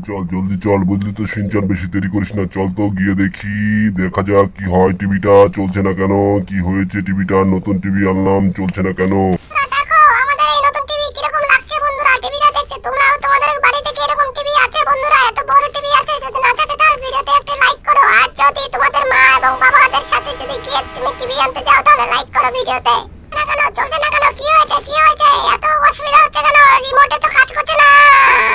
চল জলদি চল, বুঝলি তো সিনচান, বেশি দেরি করিস না, চল তো গিয়ে দেখি, দেখা যাক কি হয়। টিভিটা চলছে না কেন, কি হয়েছে টিভিটা? নতুন টিভি আনলাম, চলছে না কেন? দেখো আমাদের এই নতুন টিভি কিরকম লাগছে বন্ধুরা। টিভিটা দেখতে তোমরাও তোমাদের বাড়িতে কি এরকম টিভি আছে বন্ধুরা? এত বড় টিভি আছে? যদি না থাকে তাহলে ভিডিওতে একটা লাইক করো, আর যদি তোমাদের মা এবং বাবাদের সাথে যদি গিয়ে তুমি টিভি আনতে যাও তাহলে লাইক করো ভিডিওতে। না কেন চলছে না কেন? কি হয়েছে কি হয়েছে? এত অসুবিধা হচ্ছে কেন? রিমোটে তো কাজ করছে না,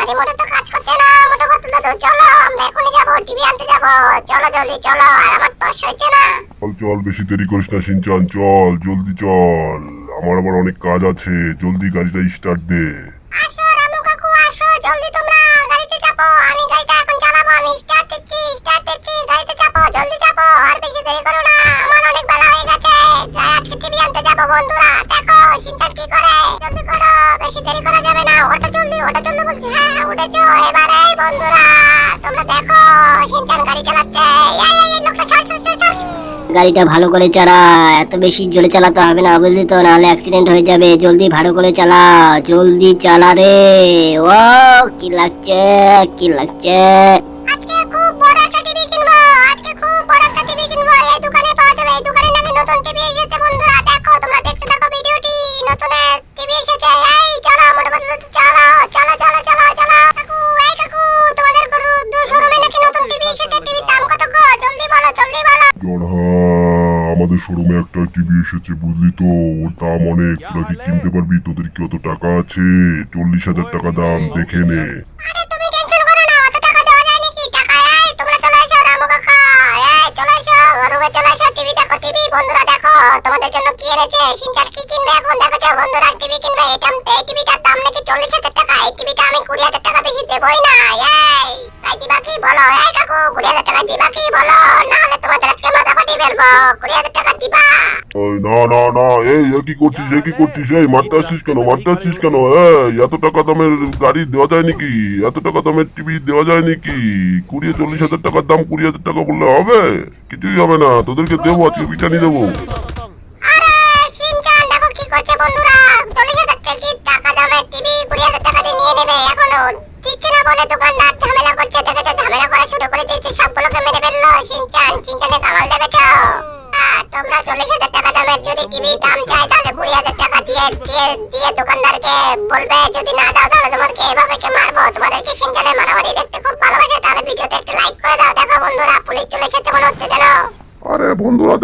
রিমোটে তো কাজ করছে না। মোটো কথা দাদু চলো আমরা এখনই যাবো টিভি আনতে যাবো, চলো জলদি চলো, আর আমার তো হচ্ছে না। চল চল, বেশি দেরি করিস না সিনচান, চল জলদি চল, আমার আবার অনেক কাজ আছে, জলদি গাড়িটা স্টার্ট দে। আসো রামু কাকু আসো, জলদি তোমরা গাড়িতে চাপো, আমি গাড়িটা এখন চালাবো, আমি স্টার্ট দিচ্ছি, গাড়িতে চাপো, জলদি চাপো, আর বেশি দেরি করো না, আমার অনেক বেলা হয়ে গেছে। আজকে টিভি আনতে যাবো বন্ধুরা, দেখো সিনচান কি করে, জলদি করো, বেশি দেরি করা যাবে না। ওটা জলদি বলছি, হ্যাঁ উঠেছো এবারে বন্ধুরা, তোমরা দেখো সিনচান গাড়ি চালাচ্ছে। এই লোকটা চল। গাড়িটা ভালো করে চালা, এত বেশি জোরে চালাতে হবে না বুঝলি তো, নাহলে অ্যাক্সিডেন্ট হয়ে যাবে। জলদি ভালো করে চালা, জলদি চালা রে। ও কি লাগছে কি লাগছে। আজকে খুব বড় একটা টিভি কিনবো, এই দোকানে পাওয়া যাবে, এই দোকানে নাকি নতুন টিভি এসেছে বন্ধুরা। দেখো তোমরা দেখতে থাকো ভিডিওটি, নতুন টিভি এসেছে। এই চলো মোটা বন্ধু চলো কাকু, এই কাকু তোমাদের শোরুমে নাকি নতুন টিভি এসেছে, টিভির দাম কত গো? জলদি বলো। জড়হা, আমাদের শোরুমে একটা টিভি এসেছে, বুঝলি তো, ওর দাম অনেক, তোরা কি কিনতে পারবি? তোদের কি অত টাকা আছে? 40,000 টাকা দাম, দেখে নে। আরে তুমি টেনশন করো না, অত টাকা দেওয়া যায় নাকি? টাকা এই তোমরা চলে এসো রামু কাকা, এই চলে এসো রুমে, চলে এসো, টিভি দেখো, টিভি বন্ধুরা দেখো তোমাদের জন্য কি এনেছে। সিনচান কি কিনবে এখন দেখো বন্ধুরা, টিভি কিনবে। এই টিভিটার দাম নাকি 40,000 টাকা, এই টিভিটা আমি 20,000 টাকা বেশি দেবই না। এই দিবা কি বলো? এই কাকু 20,000 টাকা দিবা কি বলো? না হলে তোমাদের আজকে মাথা ফাটিয়ে ফেলবো। 20,000 টাকা দিবা? ওই না না না, এই কি করছিস, এই মারতে আসছিস কেন? এই এত টাকা দামের গাড়ি দেওয়া যায় নাকি? এত টাকা দামের টিভি দেওয়া যায় নাকি? 40,000 টাকার দাম, 20,000 টাকা বললে হবে? কিছুই হবে না, তোদেরকে দেবো, আজকে পিটানি দেবো। আরে সিনচান দেখো কি করছে বন্ধুরা, 40,000 টাকা দামের টিভি 20,000 টাকা দিয়ে নিয়ে নেবে, এখনো দিচ্ছে না বলে দোকানদার ঝামেলা করছে। দেখেছো ঝামেলা করা শুরু করে দিয়েছে, সবগুলোকে মেরে ফেললো সিনচানের কামাল দেখেছো? তোমরা 40,000 টাকা দামের যদি টিভি দাম চাই তাহলে 20,000 টাকা দিয়ে দোকানদারকে বলবে, যদি না দাও তাহলে তোমাকে এভাবে কে মারবো। তোমাদেরকে সিনচানের মারামারি দেখতে খুব ভালোবাসে, তাহলে ভিডিওতে একটা লাইক করে দাও। দেখো বন্ধুরা পুলিশ চলে এসেছে মনে হচ্ছে যেন। আরে বন্ধুরা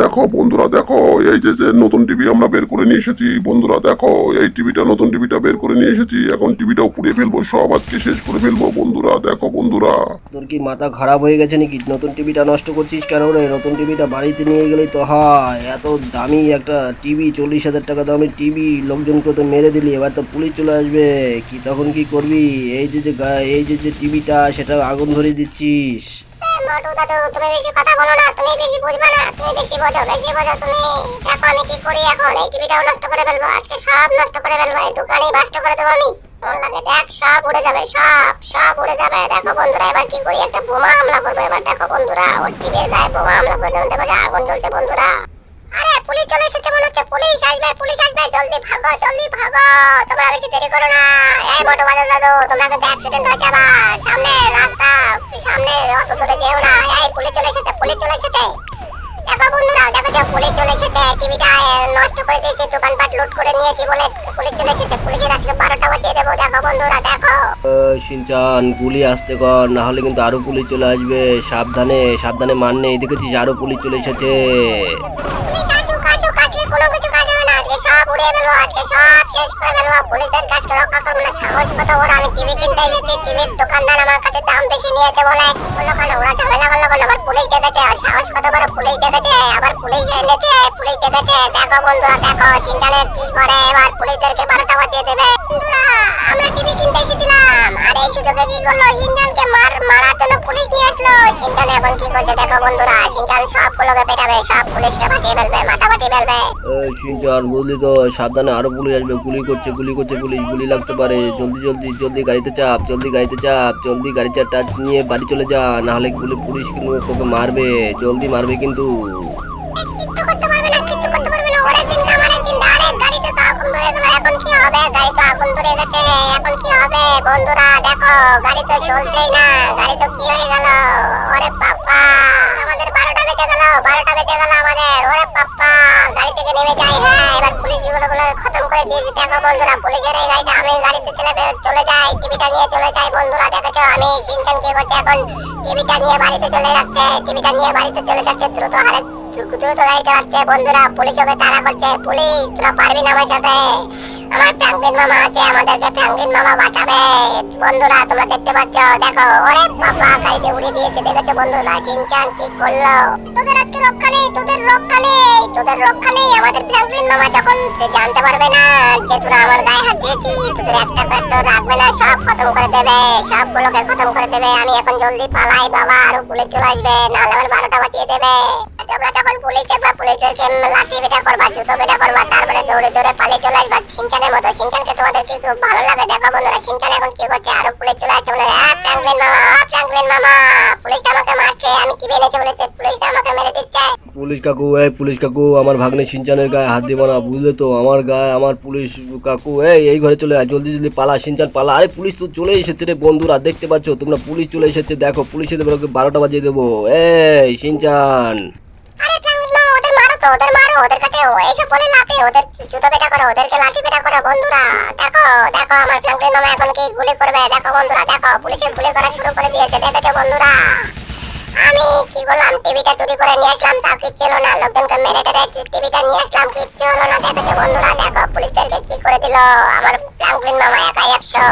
দেখো, এই যে নতুন টিভি আমরা বের করে নিয়ে এসেছি, বন্ধুরা দেখো, এই টিভিটা, নতুন টিভিটা বের করে নিয়ে এসেছি, এখন টিভিটাও পুড়িয়ে ফেলবো, সব আজকে শেষ করে ফেলবো বন্ধুরা, দেখো বন্ধুরা। তোর কি মাথা খারাপ হয়ে গেছে নাকি? নতুন টিভিটা নষ্ট করছিস কেন রে? নতুন টিভিটা বাড়িতে নিয়ে গেলেই তো হয়। এত দামি একটা টিভি, 40,000 টাকা দামের টিভি, লোকজনকে তো মেরে দিলি, এবার তো পুলিশ চলে আসবে, কি তখন কি করবি? এই যে টিভিটা, সেটা আগুন ধরিয়ে দিচ্ছিস। মোটু দাদু তুমি বেশি কথা বলো না, তুমি বেশি বুঝবে না, তুমি বেশি বোঝো তুমি। দেখো আমি কি করি এখন, এই টিভিটাও নষ্ট করে ফেলবো, আজকে সব নষ্ট করে ফেলবো, এই দোকানেই বাস্ট করে দেবো আমি। মন লাগে দেখ, সব উড়ে যাবে, সব উড়ে যাবে। দেখো বন্ধুরা এবার কি করি, একটা বোমা হামলা করবো এবার। দেখো বন্ধুরা ওর টিভির গায়ে বোমা হামলা করে দেবো, দেখো যে আগুন জ্বলছে বন্ধুরা। আরে পুলিশ চলে এসেছে মনে হচ্ছে, পুলিশ আসবে, জলদি ভাগো, তোমরা বেশি দেরি করো না। এই মোটু দাদু তোমরা কিন্তু অ্যাক্সিডেন্ট হয়ে যাবা, সামনে রাস্তা, সামনে অত দূরে যেও না। এই পুলিশ চলে এসেছে। দেখো বন্ধুরা দেখো যে পুলিশ চলে এসেছে, টিভিটা নষ্ট করে দিয়েছে, দোকানপাট লুট করে নিয়েছি বলে পুলিশ চলে এসেছে। পুলিশের আজকে 12টা বাজিয়ে দেবো। দেখো বন্ধুরা দেখো। সিনচান গুলি আসতে কর, না হলে কিন্তু আরো পুলিশ চলে আসবে, সাবধানে মার নেই, দেখেছিস আরো পুলিশ চলে এসেছে। পুলিশ আসুক, আজকে কোনো কিছু কাজ হবে না, আজকে সব উড়িয়ে ফেলবো, আজকে সব শেষ করে ফেলবো। পুলিশদের কাছে রক্ষা করবো না, সাহস কত ওরা। আমি টিভি কিনতে এসেছি, টিভির দোকানদার আমার কাছে দাম বেশি নিয়েছে বলে বললো কেন, ওরা ঝামেলা করলো কেন, আবার পুলিশ ডেকেছে, আর সাহস কত বড়, পুলিশ ডেকেছে, আবার পুলিশ এনেছে, পুলিশ ডেকেছে। দেখো বন্ধুরা দেখো সিনচানের কি করে, এবার পুলিশদেরকে 12টা বাজিয়ে দেবে। বন্ধুরা আমরা টিভি কিনতে এসেছিলাম, আর এই সুযোগে কি করলো, সিনচানকে মারার জন্য পুলিশ নিয়ে আসলো। সিনচান এখন কি করছে দেখো বন্ধুরা, সিনচান সবগুলোকে পেটাবে, সব পুলিশকে ফাটিয়ে ফেলবে, মাথা ফাটিয়ে ফেলবে। সিনচান বুঝলি তো, সাবধানে, আরো পুলিশ আসবে, গুলি করছে পুলিশ, গুলি লাগতে পারে। জলদি গাড়িতে চাপ, জলদি গাড়ি চারটা নিয়ে বাড়ি চলে যা, না হলে পুলিশ কিন্তু তোকে মারবে, জলদি মারবে কিন্তু। কিচ্ছু করতে পারবে না, ওর একদিন আমার একদিন, আরে গাড়িতে তো আগুন ধরে গেল, এখন কি হবে? গাড়ি তো আগুন ধরে গেছে, এখন কি হবে বন্ধুরা? দেখো গাড়ি তো চলছেই না, গাড়ি তো কি হয়ে গেল? ওরে বাবা, আমাদের 12টা বেজে গেল, 12টা বেজে গেল আমাদের। ওরে বাবা, গাড়ি থেকে নেমে যাই। হ্যাঁ, এবার পুলিশ গুলো খতম করে দিয়েছি। দেখো বন্ধুরা, পুলিশের এই গাড়িটা আমি গাড়িতে চলে যাই, টিভিটা নিয়ে চলে যাই। বন্ধুরা দেখেছো আমি শিনচান কি করছে এখন? টিভিটা নিয়ে বাড়িতে চলে যাচ্ছে, টিভিটা নিয়ে বাড়িতে চলে যাচ্ছে দ্রুত হারে, দ্রুত গাড়ি চালাচ্ছে। বন্ধুরা পুলিশ ওকে তাড়া করছে। পুলিশ, তোরা পারবি না আমার সাথে? আমার ফ্র্যাঙ্কলিন মামা আছে, আমাদেরকে ফ্র্যাঙ্কলিন মামা বাঁচাবে। বন্ধুরা তোমরা দেখতে পাচ্ছ, দেখো ওরে বাবা, গাড়িতে উড়িয়ে দিয়েছে। দেখেছো বন্ধুরা শিনচান কি করলো? তোদের আজকে রক্ষা নেই, তোদের রক্ষা নেই, তোদের রক্ষা নেই। আমাদের ফ্র্যাঙ্কলিন মামা যখন জানতে পারবে না যে তোরা আমার গায়ে হাত দিয়েছি, তোদের একটা পেট্টো রাখবে না, সব খতম করে দেবে, সবগুলোকে খতম করে দেবে। আমি এখন জলদি পালাই বাবা, আরো পুলিশ চলে আসবে, নাহলে আমার 12টা বাঁচিয়ে দেবে। তোমরা যখন পুলিশ দেখবা, পুলিশদেরকে লাঠি বেটা করবা, জুতো বেটা করবা, তারপরে দৌড়ে দৌড়ে পালিয়ে চলে আসবা শিনচানের মতো। শিনচানকে তোমাদের কি খুব ভালো লাগে? দেখো বন্ধুরা শিনচান এখন কি করছে, আরো পুলিশ চলে আসছে। বলে ফ্র্যাঙ্কলিন মামা, ফ্র্যাঙ্কলিন মামা, পুলিশটা আমাকে মারছে, আমি কি বেনেছে বলেছে, পুলিশটা আমাকে মেরে দিচ্ছে। পুলিশ কাকু, এই পুলিশ কাকু, আমার ভাগ্নে সিনচানের গায়ে হাত দিব না, বুঝলে তো? আমার গায়ে, আমার পুলিশ কাকু, এই ঘরে চলে আয়, জলদি জলদি পালা সিনচান পালা। আরে পুলিশ তো চলে এসেছে রে বন্ধুরা, দেখতে পাচ্ছ তোমরা, পুলিশ চলে এসেছে। দেখো পুলিশ এদের 12টা বাজিয়ে দেবো। এই সিনচান, আরে ফ্র্যাঙ্কলিন মামা, ওদের মারো তো, ওদের মারো, ওদের কাছে এইসব বলে লাফে, ওদের জুতো বেটা করো, ওদেরকে লাঠি বেটা করো। বন্ধুরা দেখো, দেখো আমার ফ্র্যাঙ্কলিন মামা এখন কি গুলি করবে। দেখো বন্ধুরা, দেখো পুলিশের গুলি করা শুরু করে দিয়েছে। দেখেছো বন্ধুরা, আমি কি করলাম, টিভিটা চুরি করে নিয়ে আসলাম, তাও কিচ্ছু হলো না। লোকজনকে মেরে টেরে টিভিটা নিয়ে আসলাম, কিচ্ছু হলো না। দেখেছো বন্ধুরা, দেখো পুলিশদেরকে কি করে দিল আমার ফ্র্যাঙ্কলিন মামা একাই 100।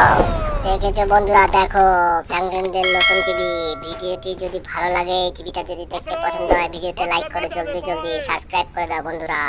দেখেছো বন্ধুরা, দেখো ফ্র্যাঙ্কলিনদের নতুন টিভি। ভিডিওটি যদি ভালো লাগে, টিভিটা যদি দেখতে পছন্দ হয়, ভিডিওতে লাইক করে জলদি জলদি সাবস্ক্রাইব করে দাও বন্ধুরা।